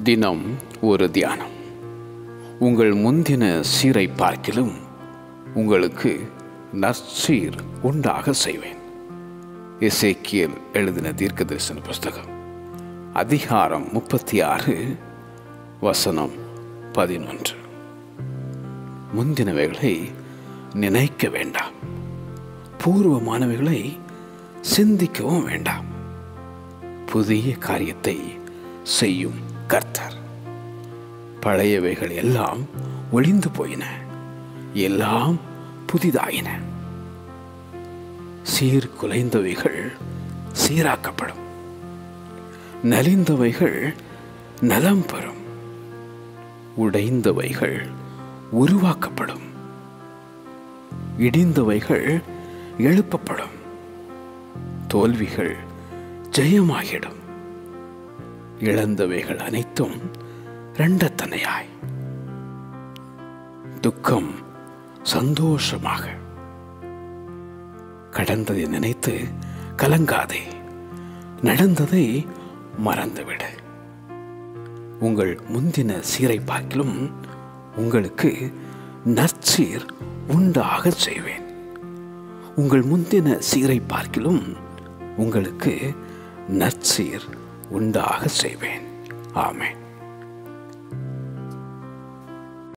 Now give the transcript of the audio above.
தினம் ஒரு தியானம். உங்கள் முந்தின சீரை பார்க்கிலும் உங்களுக்கு நற்சீர் உண்டாக செய்வேன். எசேக்கியேல் எழுதின தீர்க்கதரிசன புஸ்தகம், அதிகாரம் 36, வசனம் 11. முந்தினவைகளை நினைக்க வேண்டாம், பூர்வமானவைகளை சிந்திக்கவும் வேண்டாம். புதிய காரியத்தை செய்யும் கர்த்தர். பழையவைகள் எல்லாம் ஒளிந்து போயின, எல்லாம் புதிதாயின. சீர்குலைந்தவைகள் சீராக்கப்படும், நலிந்தவைகள் நலம் பெறும், உடைந்தவைகள் உருவாக்கப்படும், இடிந்தவைகள் எழுப்பப்படும், தோல்விகள் ஜெயமாகிடும், இழந்தவைகள் அனைத்தும் இரண்டத்தனையாய், துக்கம் சந்தோஷமாக. கடந்ததை நினைத்து கலங்காதே, நடந்ததை மறந்துவிடு. உங்கள் முந்தின சீரை பார்க்கிலும் உங்களுக்கு நற்சீர் உண்டாக செய்வேன். உங்கள் முந்தின சீரை பார்க்கிலும் உங்களுக்கு நற்சீர் உண்டாக செய்வேன். ஆமென்.